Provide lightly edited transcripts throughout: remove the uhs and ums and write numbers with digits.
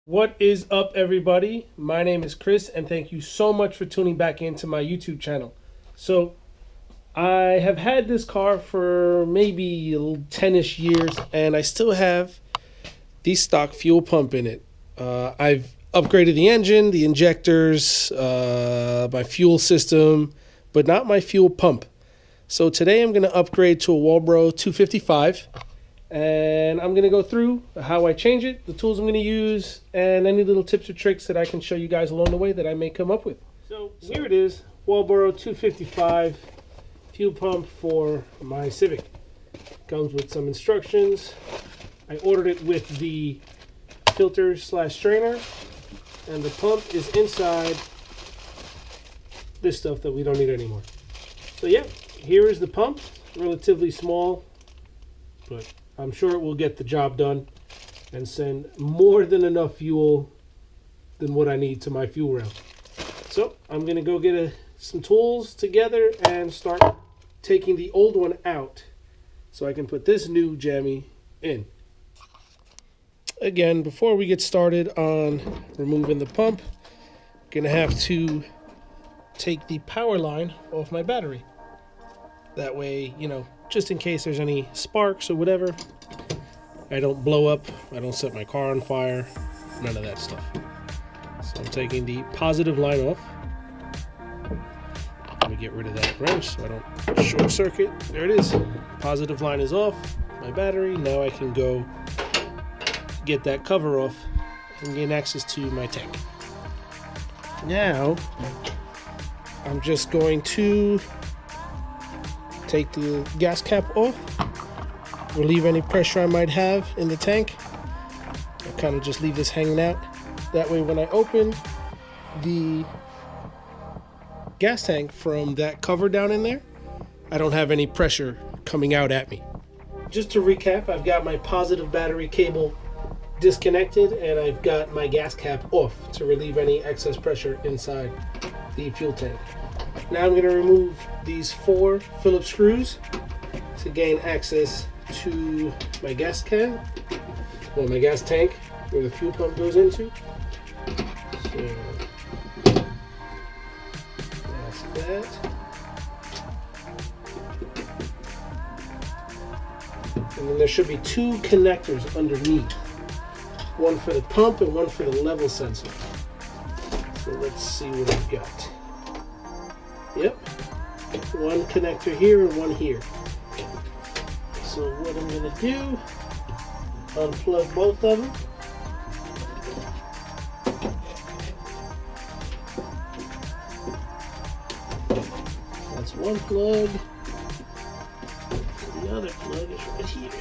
What is up, everybody? My name is Chris, and thank you so much for tuning back into my YouTube channel. So, I have had this car for maybe 10-ish years, and I still have the stock fuel pump in it. I've upgraded the engine, the injectors, my fuel system, but not my fuel pump. So today I'm going to upgrade to a Walbro 255. And I'm going to go through how I change it, the tools I'm going to use, and any little tips or tricks that I can show you guys along the way that I may come up with. So here it is, Walbro 255 fuel pump for my Civic. Comes with some instructions. I ordered it with the filter / strainer, and the pump is inside this stuff that we don't need anymore. So yeah, here is the pump, relatively small, but I'm sure it will get the job done and send more than enough fuel than what I need to my fuel rail. So I'm going to go get some tools together and start taking the old one out so I can put this new jammy in. Again, before we get started on removing the pump, I'm going to have to take the power line off my battery. That way, just in case there's any sparks or whatever, I don't blow up, I don't set my car on fire, none of that stuff. So I'm taking the positive line off. Let me get rid of that wrench so I don't short circuit. There it is. Positive line is off my battery. Now I can go get that cover off and gain access to my tank. Now I'm just going to take the gas cap off, relieve any pressure I might have in the tank. I'll kind of just leave this hanging out. That way when I open the gas tank from that cover down in there, I don't have any pressure coming out at me. Just to recap, I've got my positive battery cable disconnected and I've got my gas cap off to relieve any excess pressure inside the fuel tank. Now I'm going to remove these 4 Phillips screws to gain access to my gas can, or my gas tank, where the fuel pump goes into. So that's that. And then there should be 2 connectors underneath. One for the pump and one for the level sensor. So let's see what I've got. Yep, one connector here and one here. So what I'm going to do, unplug both of them. That's one plug. The other plug is right here.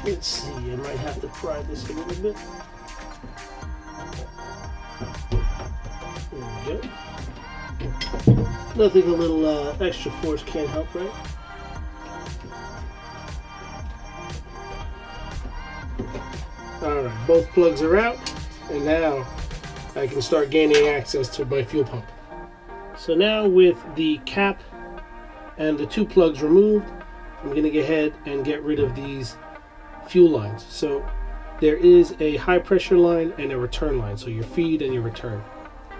Let's see, I might have to pry this a little bit. There we go. Nothing a little extra force can't help, right? Alright, both plugs are out, and now I can start gaining access to my fuel pump. So now with the cap and the 2 plugs removed, I'm going to go ahead and get rid of these fuel lines. So there is a high pressure line and a return line, so your feed and your return.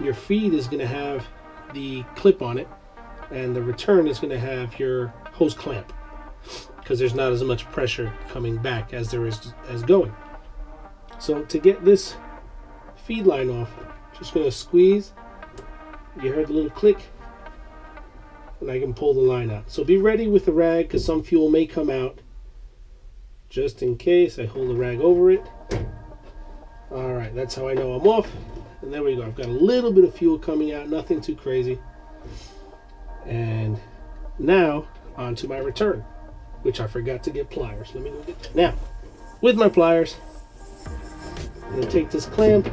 Your feed is going to have the clip on it, and the return is going to have your hose clamp, because there's not as much pressure coming back as there is as going. So to get this feed line off, just going to squeeze. You heard the little click, and I can pull the line out. So be ready with the rag, because some fuel may come out. Just in case, I hold the rag over it. Alright, that's how I know I'm off. And there we go. I've got a little bit of fuel coming out, nothing too crazy. And now, onto my return, which I forgot to get pliers. Let me go get that. Now, with my pliers, I'm going to take this clamp.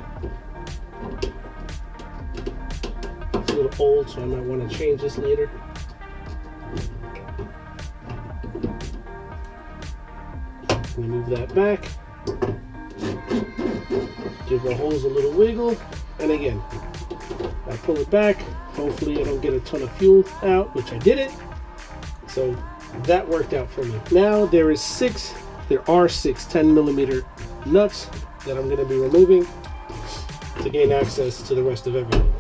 It's a little old, so I might want to change this later. Move that back, give the hose a little wiggle, and again, I pull it back. Hopefully I don't get a ton of fuel out, which I didn't. So that worked out for me. Now there are six 10mm nuts that I'm going to be removing to gain access to the rest of everything.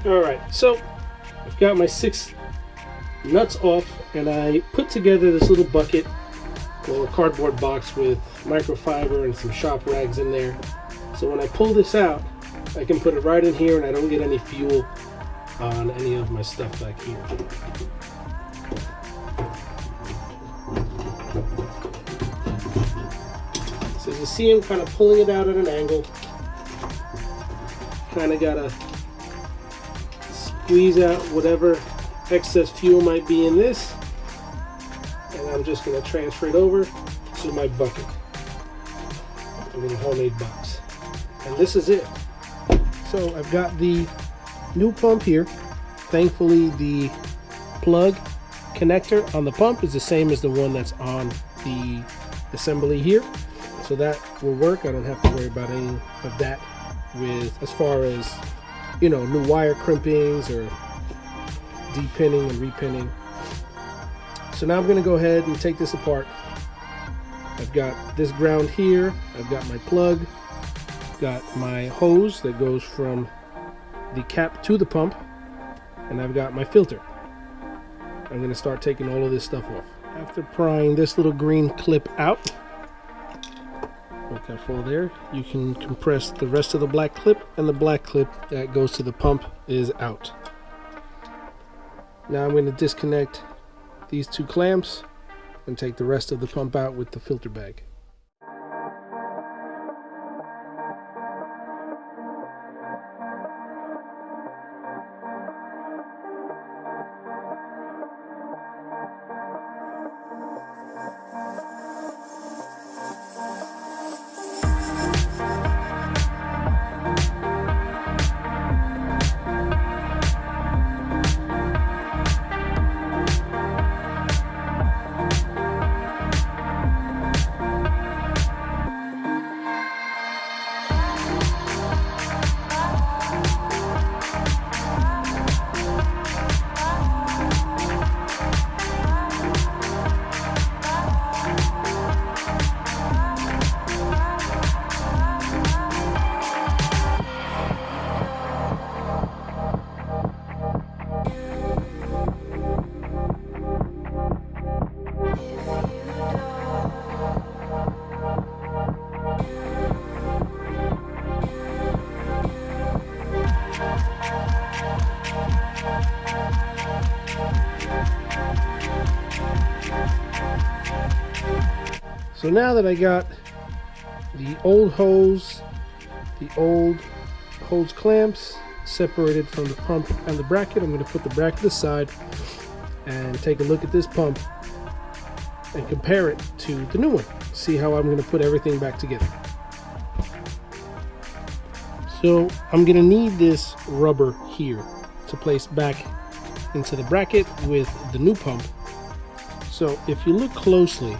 Alright, so I've got my 6 nuts off, and I put together this little bucket or a cardboard box with microfiber and some shop rags in there. So when I pull this out, I can put it right in here and I don't get any fuel on any of my stuff back here. So as you see, I'm kind of pulling it out at an angle. Kind of gotta squeeze out whatever excess fuel might be in this, and I'm just going to transfer it over to my bucket, a little homemade box, and this is it. So I've got the new pump here. Thankfully the plug connector on the pump is the same as the one that's on the assembly here, so that will work. I don't have to worry about any of that with as far as, you know, new wire crimpings or depinning and repinning. So now I'm going to go ahead and take this apart. I've got this ground here, I've got my plug, got my hose that goes from the cap to the pump, and I've got my filter. I'm going to start taking all of this stuff off. After prying this little green clip out, let that fall there, you can compress the rest of the black clip, and the black clip that goes to the pump is out. Now I'm going to disconnect these 2 clamps and take the rest of the pump out with the filter bag. So now that I got the old hose clamps separated from the pump and the bracket, I'm going to put the bracket aside and take a look at this pump and compare it to the new one. See how I'm going to put everything back together. So I'm going to need this rubber here to place back into the bracket with the new pump. So if you look closely,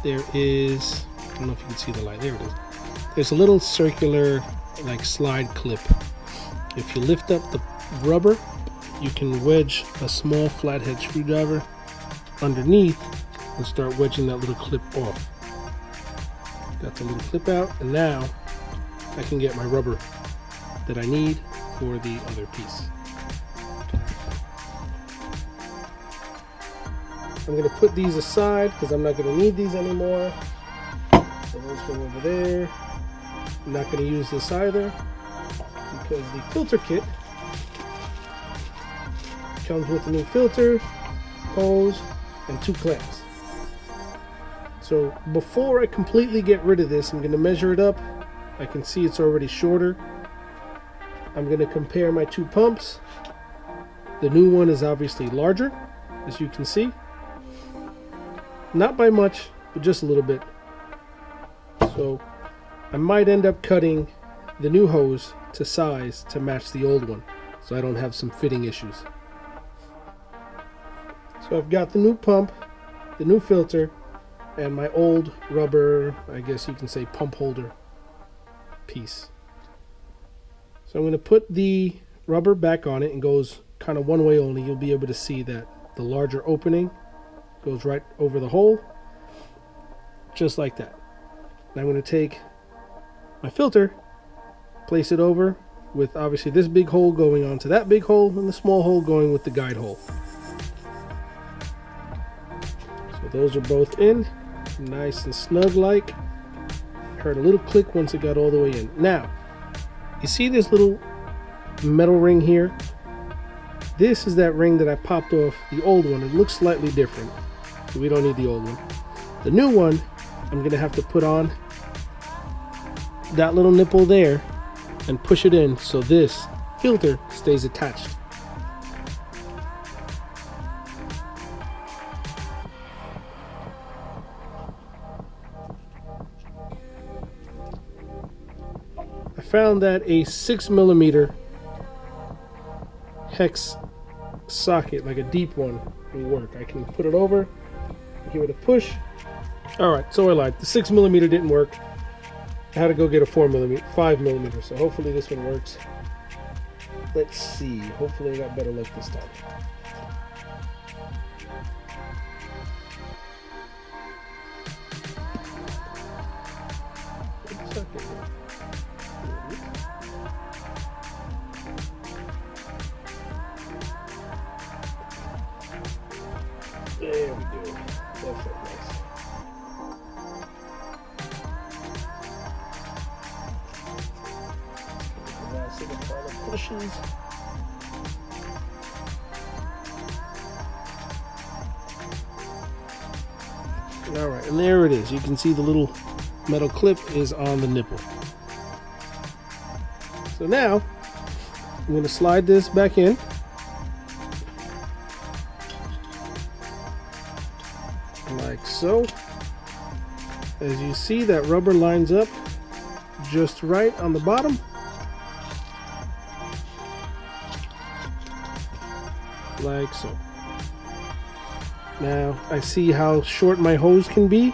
there is, I don't know if you can see the light, there it is. There's a little circular like slide clip. If you lift up the rubber, you can wedge a small flathead screwdriver underneath and start wedging that little clip off. Got the little clip out, and now I can get my rubber that I need for the other piece. I'm going to put these aside because I'm not going to need these anymore. So those go over there. I'm not going to use this either because the filter kit comes with a new filter, hose, and 2 clamps. So before I completely get rid of this, I'm going to measure it up. I can see it's already shorter. I'm going to compare my 2 pumps. The new one is obviously larger, as you can see. Not by much, but just a little bit. So I might end up cutting the new hose to size to match the old one, so I don't have some fitting issues. So I've got the new pump, the new filter, and my old rubber, I guess you can say pump holder piece. So I'm going to put the rubber back on it, and goes kind of one way only. You'll be able to see that the larger opening goes right over the hole, just like that. And I'm going to take my filter, place it over with obviously this big hole going onto that big hole, and the small hole going with the guide hole. So those are both in, nice and snug like. Heard a little click once it got all the way in. Now, you see this little metal ring here? This is that ring that I popped off the old one. It looks slightly different, so we don't need the old one. The new one, I'm going to have to put on that little nipple there and push it in so this filter stays attached. I found that a 6mm hex socket, like a deep one, will work. I can put it over, give it a push. Alright, so I lied. The 6mm didn't work. I had to go get a 5mm, so hopefully this one works. Let's see. Hopefully I got better luck this time. There we go. That's nice. See the final pushes. Alright, and there it is. You can see the little metal clip is on the nipple. So now I'm going to slide this back in. Like so. As you see, that rubber lines up just right on the bottom. Like so. Now I see how short my hose can be.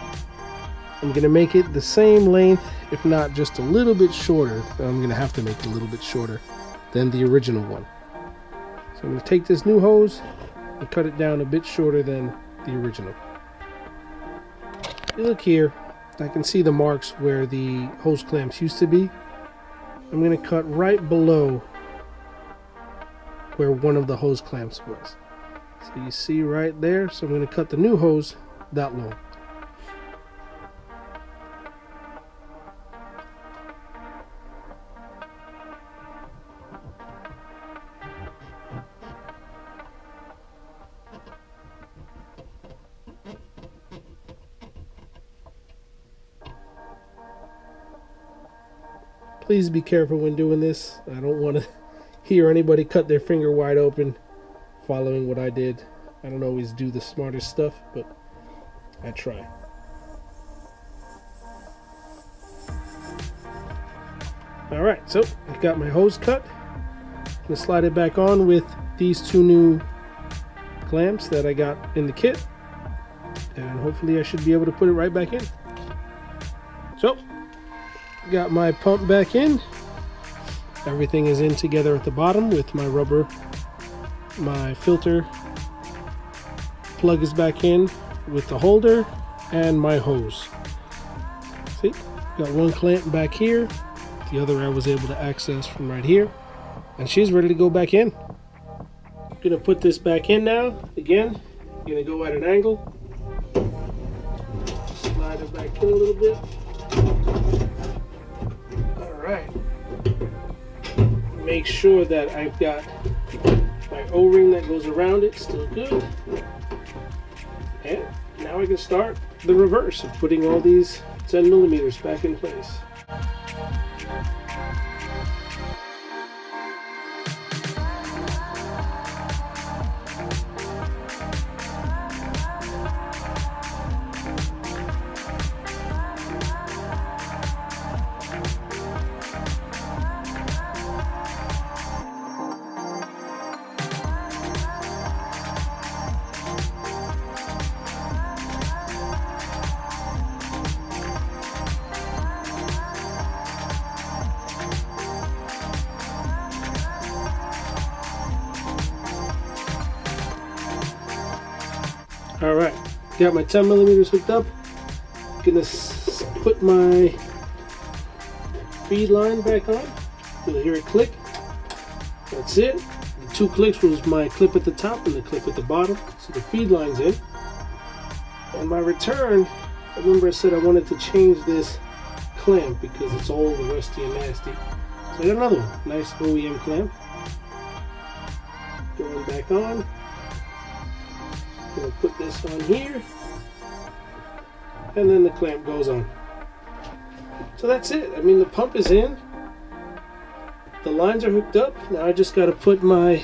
I'm going to make it the same length, if not just a little bit shorter. I'm going to have to make it a little bit shorter than the original one. So I'm going to take this new hose and cut it down a bit shorter than the original. You look here, I can see the marks where the hose clamps used to be. I'm going to cut right below where one of the hose clamps was. So you see right there, so I'm going to cut the new hose that long. Please be careful when doing this. I don't want to hear anybody cut their finger wide open following what I did. I don't always do the smartest stuff, but I try. Alright, so I've got my hose cut. I'm going to slide it back on with these two new clamps that I got in the kit, and hopefully I should be able to put it right back in. So, got my pump back in. Everything is in together at the bottom with my rubber. My filter plug is back in with the holder and my hose. See, got one clamp back here, the other I was able to access from right here, and she's ready to go back in. I'm gonna put this back in now. Again, I'm gonna go at an angle, slide it back in a little bit. Alright, make sure that I've got my O-ring that goes around it still good. And now I can start the reverse of putting all these 10mm back in place. All right, got my 10 millimeters hooked up. Gonna put my feed line back on. You'll hear it click. That's it. The 2 clicks was my clip at the top and the clip at the bottom. So the feed line's in. And my return, I remember I said I wanted to change this clamp because it's old and rusty and nasty. So I got another one, nice OEM clamp. Going back on. Gonna put this on here. And then the clamp goes on. So that's it. I mean, the pump is in. The lines are hooked up. Now I just got to put my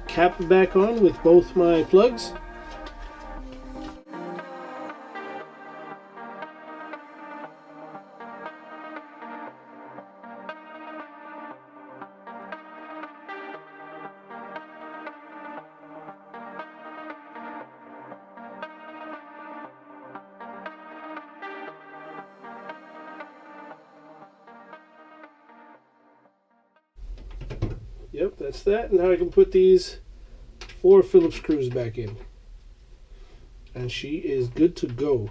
cap back on with both my plugs. Yep, that's that. Now I can put these 4 Phillips screws back in. And she is good to go.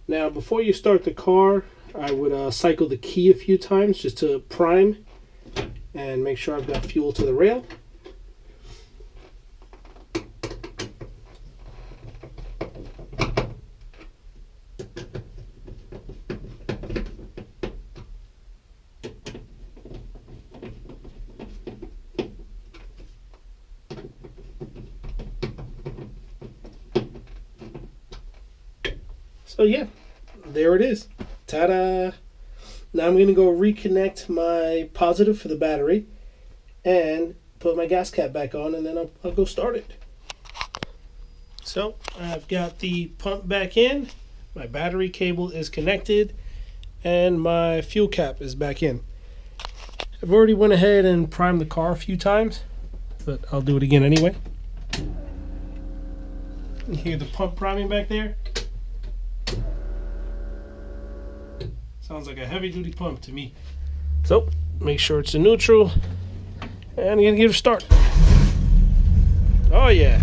Now, before you start the car, I would cycle the key a few times just to prime and make sure I've got fuel to the rail. So yeah, there it is. Ta-da! Now I'm going to go reconnect my positive for the battery and put my gas cap back on, and then I'll go start it. So I've got the pump back in, my battery cable is connected, and my fuel cap is back in. I've already went ahead and primed the car a few times, but I'll do it again anyway. You hear the pump priming back there? Sounds like a heavy-duty pump to me. So, make sure it's in neutral. And I'm going to give it a start. Oh yeah.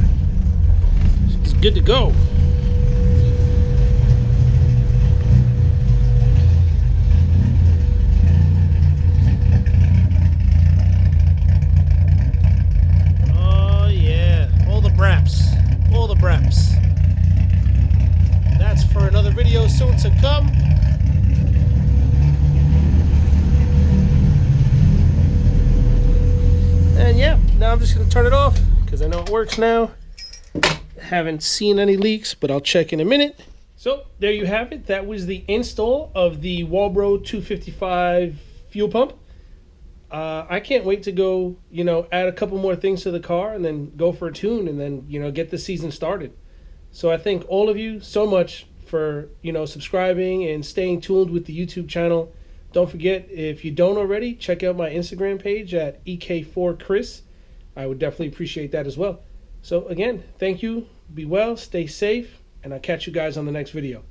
It's good to go. Oh yeah. All the braps. All the braps. That's for another video soon to come. And yeah, now I'm just going to turn it off because I know it works now. Haven't seen any leaks, but I'll check in a minute. So there you have it. That was the install of the Walbro 255 fuel pump. I can't wait to go, add a couple more things to the car and then go for a tune and then, get the season started. So I thank all of you so much for, subscribing and staying tuned with the YouTube channel. Don't forget, if you don't already, check out my Instagram page at EK4Chris. I would definitely appreciate that as well. So again, thank you, be well, stay safe, and I'll catch you guys on the next video.